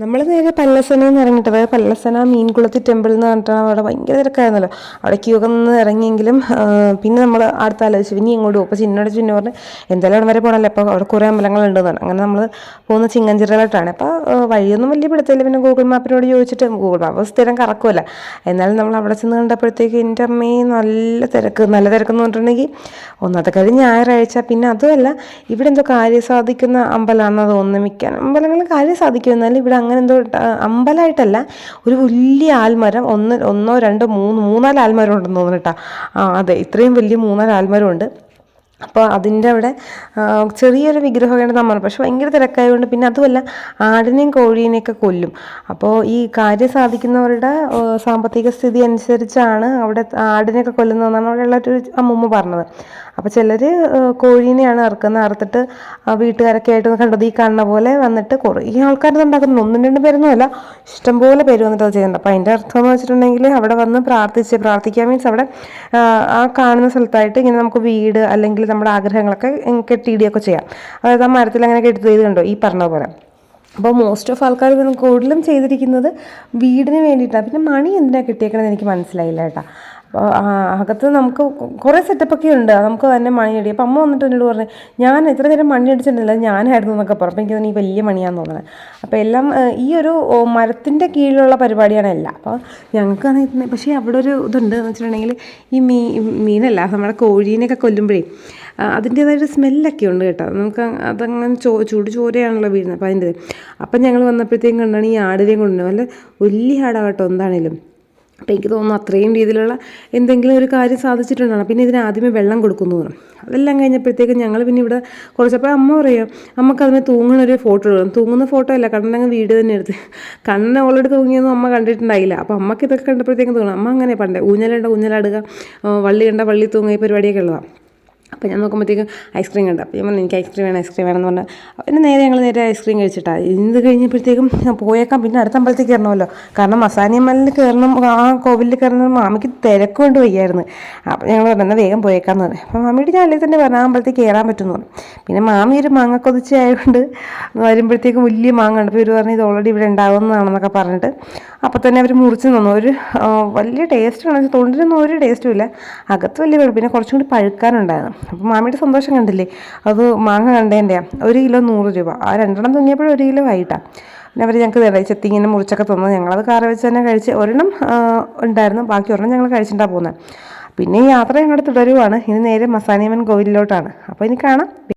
നമ്മൾ നേരെ പല്ലസനയിൽ നിന്ന് ഇറങ്ങിയിട്ട്, അതായത് പല്ലസന മീൻകുളത്തി ടെമ്പിൾ എന്ന് പറഞ്ഞിട്ടാണ്. അവിടെ ഭയങ്കര തിരക്കായിരുന്നല്ലോ. അവിടെ ക്യൂ ഒക്കെ നിന്ന് ഇറങ്ങിയെങ്കിലും പിന്നെ നമ്മൾ അടുത്ത ആലോചിച്ചു ഇനി ഇങ്ങോട്ട് പോകും. അപ്പോൾ ചിന്ന പറഞ്ഞ് എന്തായാലും അവിടെ വരെ പോകണമല്ലോ, അപ്പോൾ അവിടെ കുറേ അമ്പലങ്ങളുണ്ടെന്നാണ്. അങ്ങനെ നമ്മൾ പോകുന്ന ചിങ്ങഞ്ചിറയിലോട്ടാണ്. അപ്പോൾ വഴിയൊന്നും വലിയ പിടുത്തമില്ല. പിന്നെ ഗൂഗിൾ മാപ്പിനോട് ചോദിച്ചിട്ട്, ഗൂഗിൾ മാപ്പ് സ്ഥിരം കറക്കുമല്ല. എന്നാലും നമ്മൾ അവിടെ ചെന്ന് കണ്ടപ്പോഴത്തേക്ക് എൻ്റെ അമ്മയെ നല്ല തിരക്കെന്ന് പറഞ്ഞിട്ടുണ്ടെങ്കിൽ ഒന്നാമത്തെ കാര്യം ഞായറാഴ്ച. പിന്നെ അതുമല്ല, ഇവിടെ എന്തോ കാര്യം സാധിക്കുന്ന അമ്പലമാണെന്ന് തോന്നുന്നു. മിക്ക അമ്പലങ്ങളും കാര്യം സാധിക്കും. എന്നാലും ഇവിടെ അങ്ങനെ എന്തോ അമ്പലമായിട്ടല്ല, ഒരു വലിയ ആൽമരം, ഒന്നോ രണ്ടോ മൂന്നാല് ആൽമരം ഉണ്ടെന്ന് തോന്നുന്നു കേട്ടോ. അതെ, ഇത്രയും വലിയ 3-4 ആൽമരം ഉണ്ട്. അപ്പോൾ അതിൻ്റെ അവിടെ ചെറിയൊരു വിഗ്രഹമാണ് നമ്മൾ, പക്ഷെ ഭയങ്കര തിരക്കായതുകൊണ്ട്. പിന്നെ അതുമല്ല, ആടിനെയും കോഴീനെയൊക്കെ കൊല്ലും. അപ്പോൾ ഈ കാര്യം സാധിക്കുന്നവരുടെ സാമ്പത്തിക സ്ഥിതി അനുസരിച്ചാണ് അവിടെ ആടിനെയൊക്കെ കൊല്ലുന്നതെന്നാണ് അവിടെയുള്ള ഒരു അമ്മൂമ്മ പറഞ്ഞത്. അപ്പോൾ ചിലർ കോഴീനെയാണ് അറുത്തിട്ട് വീട്ടുകാരൊക്കെ ആയിട്ട് കണ്ടത് ഈ കാണുന്ന പോലെ വന്നിട്ട് കുറേ ആൾക്കാരത് ഉണ്ടാക്കുന്നു. 1-2 പേരൊന്നുമല്ല, ഇഷ്ടംപോലെ പേര് വന്നിട്ട് അത് ചെയ്യുന്നുണ്ട്. അപ്പോൾ അതിൻ്റെ അർത്ഥം എന്ന് വെച്ചിട്ടുണ്ടെങ്കിൽ അവിടെ വന്ന് പ്രാർത്ഥിക്കാൻ മീൻസ് അവിടെ ആ കാണുന്ന സ്ഥലത്തായിട്ട് ഇങ്ങനെ നമുക്ക് വീട് അല്ലെങ്കിൽ നമ്മുടെ ആഗ്രഹങ്ങളൊക്കെ കെട്ടിയിടുകയൊക്കെ ചെയ്യാം. അതായത് ആ മരത്തിൽ അങ്ങനെ കെട്ടി ചെയ്ത് കണ്ടോ ഈ പറഞ്ഞ പോലെ. അപ്പോൾ മോസ്റ്റ് ഓഫ് ആൾക്കാർ കൂടുതലും ചെയ്തിരിക്കുന്നത് വീടിന് വേണ്ടിയിട്ടാണ്. പിന്നെ മണി എന്തിനാണ് കിട്ടിയേക്കണമെന്ന് എനിക്ക് മനസ്സിലായില്ല കേട്ടോ. അപ്പോൾ അകത്ത് നമുക്ക് കുറേ സെറ്റപ്പൊക്കെ ഉണ്ട്, നമുക്ക് തന്നെ മണി അടി. അപ്പോൾ അമ്മ വന്നിട്ട് എന്നോട് പറഞ്ഞു, ഞാൻ ഇത്ര നേരം മണി അടിച്ചിട്ടുണ്ടല്ലോ, ഞാനായിരുന്നു എന്നൊക്കെ പറഞ്ഞു. അപ്പോൾ എനിക്ക് തോന്നി വലിയ മണിയാന്ന് തോന്നുന്നത്. അപ്പോൾ എല്ലാം ഈ ഒരു മരത്തിൻ്റെ കീഴിലുള്ള പരിപാടിയാണ് എല്ലാം. അപ്പോൾ ഞങ്ങൾക്കാണെങ്കിൽ പക്ഷേ അവിടെ ഒരു ഇതുണ്ട് എന്ന് വെച്ചിട്ടുണ്ടെങ്കിൽ, ഈ മീനല്ല നമ്മുടെ കോഴീനെയൊക്കെ കൊല്ലുമ്പോഴേ അതിൻ്റേതായൊരു സ്മെല്ലൊക്കെ ഉണ്ട് കേട്ടോ. നമുക്ക് അതങ്ങനെ ചൂട് ചോരയാണല്ലോ വീഴുന്നത്. അപ്പോൾ അതിൻ്റെ അപ്പം ഞങ്ങൾ വന്നപ്പോഴത്തേക്കും കണ്ടാണ് ഈ ആടിനെയും കൊണ്ടുവന്നത്. നല്ല വലിയ ആടാകട്ടോ എന്താണേലും. അപ്പോൾ എനിക്ക് തോന്നുന്നു അത്രയും രീതിയിലുള്ള എന്തെങ്കിലും ഒരു കാര്യം സാധിച്ചിട്ടുണ്ടാണ്. പിന്നെ ഇതിന് ആദ്യമേ വെള്ളം കൊടുക്കുന്നു തോന്നും. അതെല്ലാം കഴിഞ്ഞപ്പോഴത്തേക്കും ഞങ്ങൾ പിന്നെ ഇവിടെ കുറച്ചപ്പോൾ അമ്മ പറയും, അമ്മക്ക് അതിന് തൂങ്ങുന്നൊരു ഫോട്ടോ എടുക്കണം. തൂങ്ങുന്ന ഫോട്ടോ അല്ല, കണ്ണങ്ങ് വീട് തന്നെ എടുത്ത്. കണ്ണ് ഓൾറെഡി തൂങ്ങിയൊന്നും അമ്മ കണ്ടിട്ടുണ്ടായില്ല. അപ്പോൾ അമ്മക്ക് ഇതൊക്കെ കണ്ടപ്പോഴത്തേക്കും തോന്നും അമ്മ അങ്ങനെ പണ്ടേ ഊഞ്ഞലാടുക, വള്ളി കണ്ട വള്ളി തൂങ്ങുക, ഈ പരിപാടിയൊക്കെ ഉള്ളതാണ്. അപ്പോൾ ഞാൻ നോക്കുമ്പോഴത്തേക്കും ഐസ്ക്രീം കണ്ടു. അപ്പോൾ ഞാൻ പറഞ്ഞു എനിക്ക് ഐസ്ക്രീം വേണമെന്ന് പറഞ്ഞാൽ പിന്നെ ഞങ്ങൾ നേരെ ഐസ്ക്രീം കഴിച്ചിട്ടാണ്. ഇത് കഴിഞ്ഞപ്പോഴത്തേക്കും പോയേക്കാം. പിന്നെ അടുത്ത അമ്പലത്തേക്ക് കയറണമല്ലോ, കാരണം മസാനിയമ്മലിൽ കയറണം, ആ കോവിലിൽ കയറണം. മാമിക്ക് തിരക്കൊണ്ട് വയ്യായിരുന്നു. അപ്പോൾ ഞങ്ങൾ പറഞ്ഞു എന്നാൽ വേഗം പോയേക്കാമെന്ന് പറഞ്ഞു. അപ്പോൾ മാമിയുടെ ഞാൻ അല്ലെങ്കിൽ തന്നെ പറഞ്ഞു ആ അമ്പലത്തേക്ക് കയറാൻ പറ്റുമെന്ന് പറഞ്ഞു. പിന്നെ മാമി ഒരു മാങ്ങ കൊതിച്ച ആയതുകൊണ്ട് വരുമ്പോഴത്തേക്കും വലിയ മാങ്ങ ഉണ്ട്. അപ്പോൾ ഇവർ പറഞ്ഞു ഇത് ഓൾറെഡി ഇവിടെ ഉണ്ടാവുന്നതാണെന്നൊക്കെ പറഞ്ഞിട്ട് അപ്പോൾ തന്നെ അവർ മുറിച്ച് തന്നു. ഒരു വലിയ ടേസ്റ്റാണ്, തൊണ്ടിനൊന്നും ഒരു ടേസ്റ്റും ഇല്ല. അകത്ത് വലിയ വെള്ളം, പിന്നെ കുറച്ചും കൂടി പഴുക്കാനുണ്ടായിരുന്നു. അപ്പോൾ മാമിയുടെ സന്തോഷം കണ്ടില്ലേ, അത് മാങ്ങ കണ്ടതിൻ്റെയാണ്. 1 കിലോ 100 രൂപ. ആ 2 തൂങ്ങിയപ്പോഴും 1 കിലോ ആയിട്ടാണ്. പിന്നെ അവർ ഞങ്ങൾക്ക് ചെത്തി ഇങ്ങനെ മുറിച്ചൊക്കെ തന്നു. ഞങ്ങളത് കാറ് വെച്ച് തന്നെ കഴിച്ച്. ഒരെണ്ണം ഉണ്ടായിരുന്നു, ബാക്കി ഒരെണ്ണം ഞങ്ങൾ കഴിച്ചിട്ടാണ് പോകുന്നത്. പിന്നെ ഈ യാത്ര ഞങ്ങളുടെ തുടരുവാണ്. ഇനി നേരെ മസാനിയമ്മൻ കോവിലിലോട്ടാണ്. അപ്പോൾ ഇനി കാണാം.